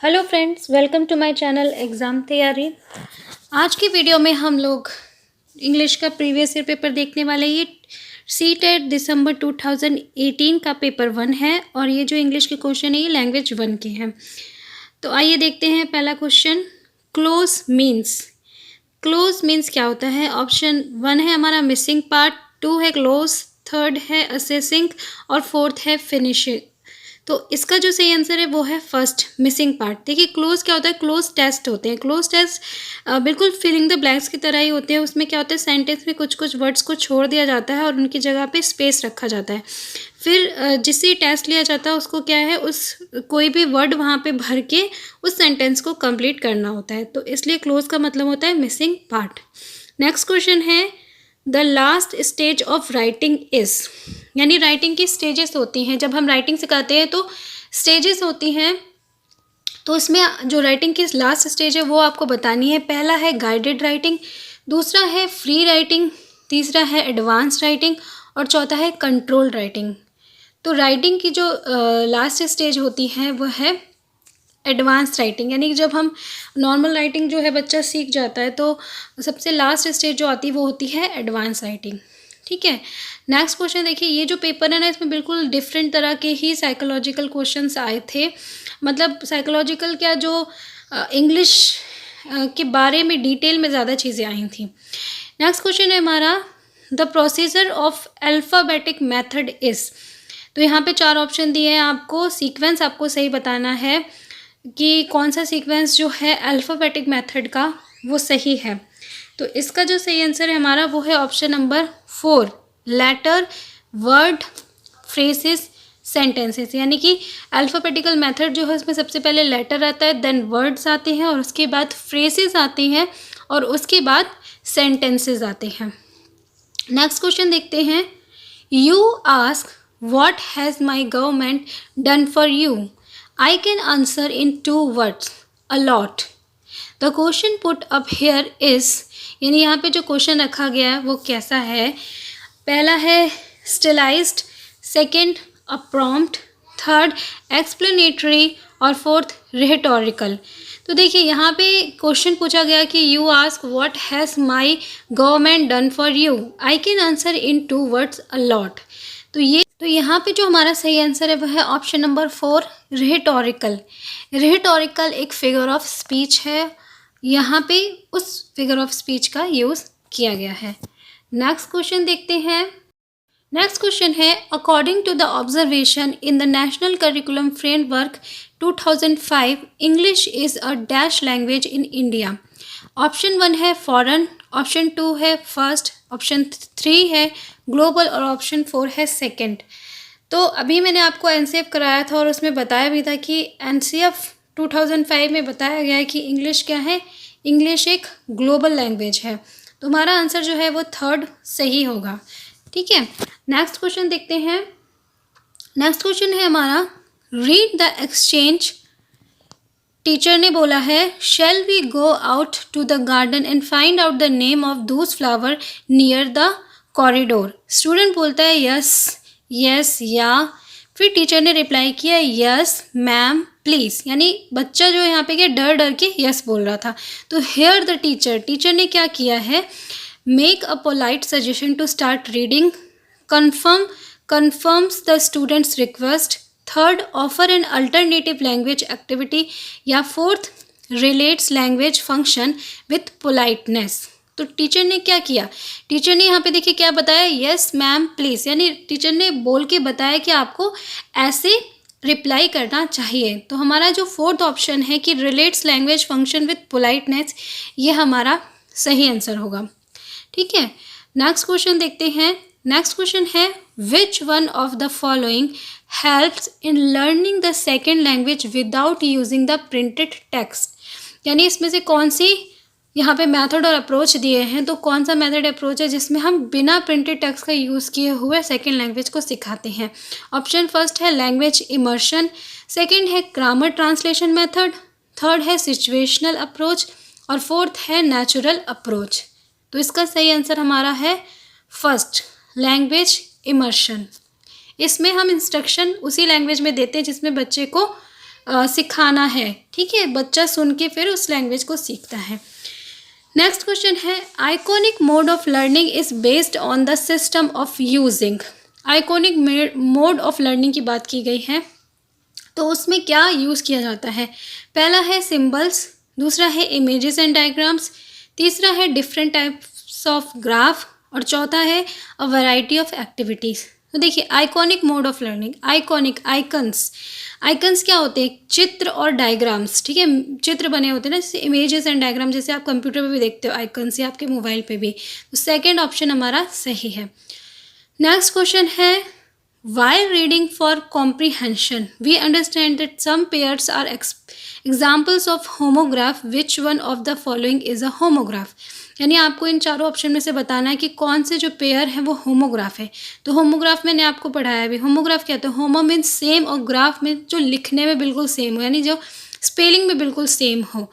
Hello friends, welcome to my channel exam तैयारी। आज की वीडियो में हम लोग इंग्लिश का प्रीवियस ईयर पेपर देखने वाले। ये सीटेट दिसंबर 2018 का पेपर 1 है और ये जो इंग्लिश के क्वेश्चन है ये लैंग्वेज 1 के हैं। तो आइए देखते हैं पहला क्वेश्चन। क्लोज मीन्स क्या होता है। ऑप्शन 1 है हमारा मिसिंग पार्ट, 2 है क्लोज, 3rd है असेसिंग और 4th है फिनिशिंग। तो इसका जो सही आंसर है वो है फर्स्ट, मिसिंग पार्ट। देखिए क्लोज क्या होता है, क्लोज टेस्ट होते हैं। क्लोज टेस्ट बिल्कुल फिलिंग द ब्लैंक्स की तरह ही होते हैं। उसमें क्या होता है, सेंटेंस में कुछ कुछ वर्ड्स को छोड़ दिया जाता है और उनकी जगह पे स्पेस रखा जाता है। फिर जिससे टेस्ट लिया जाता है उसको क्या है, उस कोई भी वर्ड वहाँ पे भर के उस सेंटेंस को कंप्लीट करना होता है। तो इसलिए क्लोज का मतलब होता है मिसिंग पार्ट। नेक्स्ट क्वेश्चन है the last stage of writing is, यानी राइटिंग की स्टेजेस होती हैं। जब हम राइटिंग सिखाते हैं तो स्टेजेस होती हैं, तो इसमें जो राइटिंग की लास्ट स्टेज है वो आपको बतानी है। पहला है गाइडेड राइटिंग, दूसरा है फ्री राइटिंग, तीसरा है एडवांस राइटिंग और चौथा है कंट्रोल राइटिंग। तो राइटिंग की जो लास्ट स्टेज होती है वो है एडवांस राइटिंग, यानी कि जब हम नॉर्मल राइटिंग जो है बच्चा सीख जाता है तो सबसे लास्ट स्टेज जो आती है वो होती है एडवांस राइटिंग। ठीक है। नेक्स्ट क्वेश्चन देखिए, ये जो पेपर है ना इसमें बिल्कुल डिफरेंट तरह के ही साइकोलॉजिकल क्वेश्चंस आए थे। मतलब साइकोलॉजिकल क्या, जो इंग्लिश के बारे में डिटेल में ज़्यादा चीज़ें आई थी। नेक्स्ट क्वेश्चन है हमारा the procedure of alphabetic method is. तो यहाँ पे 4 ऑप्शन दिए हैं आपको। सीक्वेंस आपको सही बताना है कि कौन सा सीक्वेंस जो है अल्फ़ाबेटिक मेथड का वो सही है। तो इसका जो सही आंसर है हमारा वो है option number 4, letter, word, phrases, sentences. यानी कि अल्फ़ाबेटिकल मेथड जो है उसमें सबसे पहले लेटर आता है, देन वर्ड्स आते हैं और उसके बाद फ्रेजेस आती हैं और उसके बाद सेंटेंसेस आते हैं। नेक्स्ट क्वेश्चन देखते हैं। You ask what has my government done for you. I can answer in 2 words, a lot. The question put up here is, यानी यहाँ पे जो क्वेश्चन रखा गया है वो कैसा है। पहला है stylized, second a prompt, third explanatory और फोर्थ रिहेटोरिकल। तो देखिए यहाँ पे क्वेश्चन पूछा गया कि you ask what has my government done for you, I can answer in 2 words, a lot। तो यहाँ पे जो हमारा सही आंसर है वह है ऑप्शन नंबर 4, रिहेटोरिकल। रिहेटोरिकल एक फिगर ऑफ स्पीच है, यहाँ पे उस फिगर ऑफ स्पीच का यूज़ किया गया है। नेक्स्ट क्वेश्चन देखते हैं। नेक्स्ट क्वेश्चन है according to the observation in the national curriculum framework 2005 English is a dash language in India. Option 1 है फॉरेन, ऑप्शन 2 है फर्स्ट, ऑप्शन 3 है ग्लोबल और ऑप्शन 4 है सेकंड। तो अभी मैंने आपको एनसीएफ कराया था और उसमें बताया भी था कि एनसीएफ 2005 में बताया गया है कि इंग्लिश क्या है, इंग्लिश एक ग्लोबल लैंग्वेज है। तो हमारा आंसर जो है वो 3rd सही होगा। ठीक है। नेक्स्ट क्वेश्चन देखते हैं। नेक्स्ट क्वेश्चन है हमारा रीड द एक्सचेंज। टीचर ने बोला है shall we go out to the garden and find out the name of those flower near the corridor. Student बोलता है यस, यस या। फिर टीचर ने रिप्लाई किया यस मैम प्लीज़, यानी बच्चा जो यहाँ पे क्या डर डर के यस बोल रहा था। तो हेयर द टीचर ने क्या किया है, make a polite suggestion to start reading, confirms the students request, third offer an alternative language activity या fourth relates language function with politeness. तो टीचर ने क्या किया, टीचर ने यहाँ पे देखिए क्या बताया, यस मैम प्लीज़, यानी टीचर ने बोल के बताया कि आपको ऐसे रिप्लाई करना चाहिए। तो हमारा जो 4th ऑप्शन है कि relates language function with politeness, ये हमारा सही आंसर होगा। ठीक है। नेक्स्ट क्वेश्चन देखते हैं। नेक्स्ट क्वेश्चन है विच one of the following helps in learning the second language without using the printed text. यानी इसमें से कौन सी यहाँ पे मेथड और अप्रोच दिए हैं, तो कौन सा मेथड अप्रोच है जिसमें हम बिना प्रिंटेड टेक्स्ट का यूज़ किए हुए सेकेंड लैंग्वेज को सिखाते हैं। ऑप्शन फर्स्ट है लैंग्वेज इमर्शन, सेकेंड है ग्रामर ट्रांसलेशन मेथड, थर्ड है सिचुएशनल अप्रोच और फोर्थ है नेचुरल अप्रोच। तो इसका सही आंसर हमारा है फर्स्ट, लैंग्वेज इमर्शन। इसमें हम इंस्ट्रक्शन उसी लैंग्वेज में देते हैं जिसमें बच्चे को सिखाना है, ठीक है। बच्चा सुन के फिर उस लैंग्वेज को सीखता है। नेक्स्ट क्वेश्चन है iconic mode of learning is based on the system of using. Iconic mode of learning की बात की गई है, तो उसमें क्या यूज़ किया जाता है। पहला है सिंबल्स, दूसरा है इमेजेस एंड डायग्राम्स, तीसरा है डिफरेंट टाइप्स ऑफ ग्राफ, और चौथा है अ वैरायटी ऑफ एक्टिविटीज़। तो देखिए iconic mode of learning, iconic icons क्या होते हैं, चित्र और डायग्राम्स, ठीक है। चित्र बने होते हैं ना, जैसे इमेजेस एंड डायग्राम, जैसे आप कंप्यूटर पे भी देखते हो आइकन्स या आपके मोबाइल पे भी। तो सेकेंड ऑप्शन हमारा सही है। नेक्स्ट क्वेश्चन है while reading for comprehension we understand that some pairs are examples of homograph, which one of the following is a homograph। यानी आपको इन चारों ऑप्शन में से बताना है कि कौन से जो पेयर है वो होमोग्राफ है। तो होमोग्राफ मैंने आपको पढ़ाया भी, होमोग्राफ क्या होता है, होमो मीन्स सेम और ग्राफ में जो लिखने में बिल्कुल सेम हो, यानी जो स्पेलिंग में बिल्कुल सेम हो।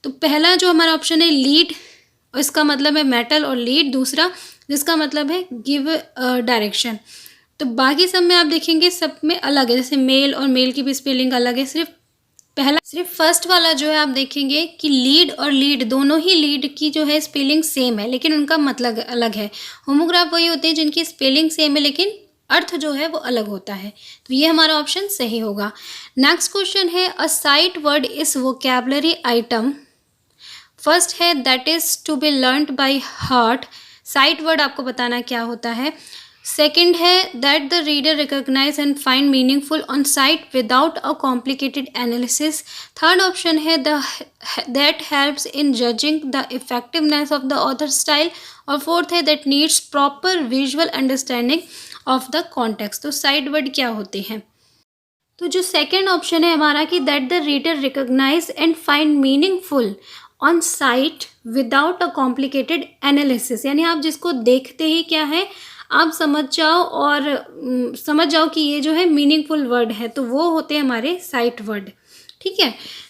तो पहला जो हमारा ऑप्शन है लीड, इसका मतलब है मेटल और लीड, दूसरा जिसका मतलब है गिव डायरेक्शन। तो बाकी सब में आप देखेंगे सब में अलग है, जैसे मेल और मेल की भी स्पेलिंग अलग है। सिर्फ फर्स्ट वाला जो है आप देखेंगे कि लीड और लीड दोनों ही लीड की जो है स्पेलिंग सेम है, लेकिन उनका मतलब अलग है। होमोग्राफ वही होते हैं जिनकी स्पेलिंग सेम है लेकिन अर्थ जो है वो अलग होता है। तो ये हमारा ऑप्शन सही होगा। नेक्स्ट क्वेश्चन है a sight word is vocabulary item. First है that is to be learned by heart. Sight word आपको बताना क्या होता है। सेकेंड है that the reader recognise and find meaningful on sight without a complicated analysis. Third option है that helps in judging the effectiveness of the author style, और fourth है that needs proper visual understanding of the context. तो sight word क्या होते हैं, तो जो second option है हमारा कि that the reader recognise and find meaningful on sight without a complicated analysis, यानी आप जिसको देखते ही क्या है आप समझ जाओ और समझ जाओ कि ये जो है मीनिंगफुल वर्ड है, तो वो होते हैं हमारे साइट वर्ड, ठीक है।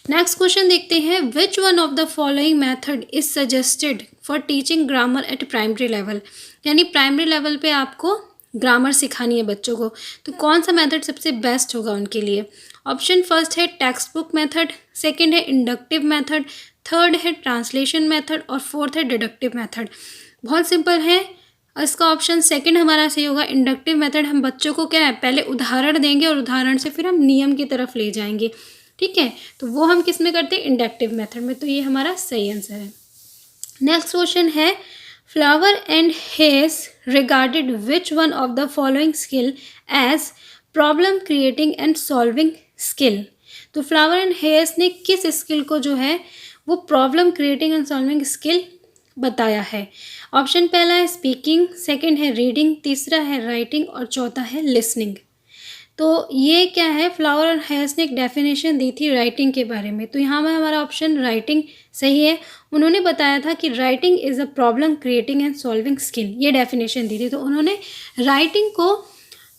नेक्स्ट क्वेश्चन देखते हैं विच one of the following method is suggested for teaching grammar eight primary level. यानी प्राइमरी लेवल पे आपको ग्रामर सिखानी है बच्चों को, तो कौन सा मेथड सबसे बेस्ट होगा उनके लिए। ऑप्शन फर्स्ट है टेक्स्ट बुक मेथड, सेकेंड है इंडक्टिव मेथड, थर्ड है ट्रांसलेशन मेथड, और फोर्थ है डिडक्टिव मेथड। बहुत सिंपल है, इसका ऑप्शन सेकंड हमारा सही होगा। इंडक्टिव मेथड हम बच्चों को क्या है पहले उदाहरण देंगे और उदाहरण से फिर हम नियम की तरफ ले जाएंगे, ठीक है। तो वो हम किस में करते हैं, इंडक्टिव मेथड में। तो ये हमारा सही आंसर है। नेक्स्ट क्वेश्चन है Flower and Hayes regarded which one of the following skill as problem creating and solving skill. तो फ्लावर एंड हेस ने किस स्किल को जो है वो problem creating and solving skill बताया है। ऑप्शन पहला है स्पीकिंग, सेकंड है रीडिंग, तीसरा है राइटिंग, और चौथा है लिसनिंग। तो ये क्या है, फ्लावर और हेस ने एक डेफिनेशन दी थी राइटिंग के बारे में, तो यहाँ में हमारा ऑप्शन राइटिंग सही है। उन्होंने बताया था कि writing is a problem creating and solving skill, ये डेफिनेशन दी थी, तो उन्होंने राइटिंग को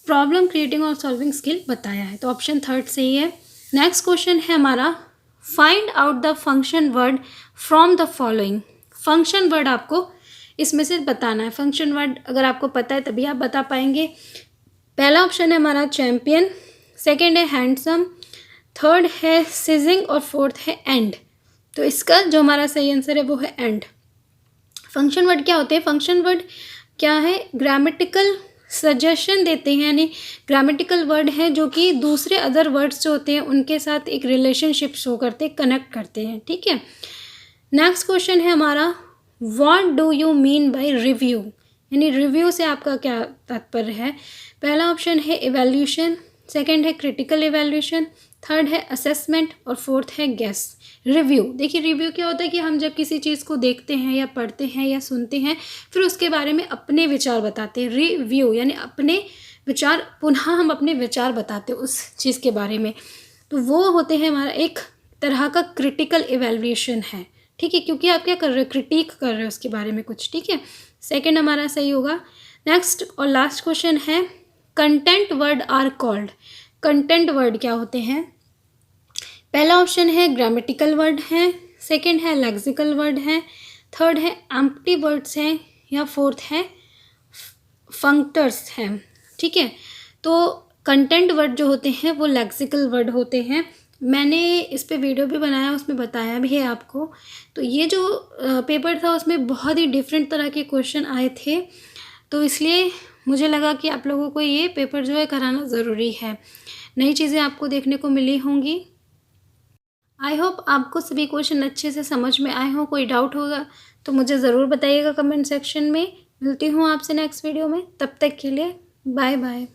प्रॉब्लम क्रिएटिंग और सॉल्विंग स्किल बताया है, तो ऑप्शन थर्ड सही है। नेक्स्ट क्वेश्चन है हमारा find out the function word from the following. Function word आपको इसमें से बताना है। फंक्शन वर्ड अगर आपको पता है तभी आप बता पाएंगे। पहला ऑप्शन है हमारा चैम्पियन, सेकंड है हैंडसम, थर्ड है सिजिंग, और फोर्थ है एंड। तो इसका जो हमारा सही आंसर है वो है एंड। फंक्शन वर्ड क्या होते हैं, फंक्शन वर्ड क्या है, ग्रामेटिकल सजेशन देते हैं, यानी ग्रामेटिकल वर्ड हैं जो कि दूसरे अदर वर्ड्स जो होते हैं उनके साथ एक रिलेशनशिप शो करते हैं, कनेक्ट करते हैं, ठीक है। नेक्स्ट क्वेश्चन है हमारा what do you mean by review, यानी रिव्यू से आपका क्या तात्पर्य है। पहला ऑप्शन है इवैल्यूएशन, सेकंड है क्रिटिकल इवैल्यूएशन, थर्ड है असेसमेंट, और फोर्थ है गेस। रिव्यू, देखिए रिव्यू क्या होता है कि हम जब किसी चीज़ को देखते हैं या पढ़ते हैं या सुनते हैं फिर उसके बारे में अपने विचार बताते हैं। रिव्यू यानी अपने विचार, पुनः हम अपने विचार बताते हैं उस चीज़ के बारे में, तो वो होते हैं हमारा एक तरह का क्रिटिकल इवैल्यूएशन है, ठीक है, क्योंकि आप क्या कर रहे हो, क्रिटिक कर रहे हो उसके बारे में कुछ, ठीक है। सेकंड हमारा सही होगा। नेक्स्ट और लास्ट क्वेश्चन है content word are called. Content word क्या होते हैं, पहला ऑप्शन है ग्रामेटिकल वर्ड है, सेकंड है लेक्सिकल वर्ड है, थर्ड है एम्प्टी वर्ड्स हैं, या फोर्थ है फंक्टर्स हैं, ठीक है। तो कंटेंट वर्ड जो होते हैं वो लेक्सिकल वर्ड होते हैं, मैंने इस पे वीडियो भी बनाया, उसमें बताया भी है आपको। तो ये जो पेपर था उसमें बहुत ही डिफरेंट तरह के क्वेश्चन आए थे, तो इसलिए मुझे लगा कि आप लोगों को ये पेपर जो है कराना ज़रूरी है। नई चीज़ें आपको देखने को मिली होंगी। आई होप आपको सभी क्वेश्चन अच्छे से समझ में आए हों। कोई डाउट होगा तो मुझे ज़रूर बताइएगा कमेंट सेक्शन में। मिलती हूँ आपसे नेक्स्ट वीडियो में, तब तक के लिए बाय बाय।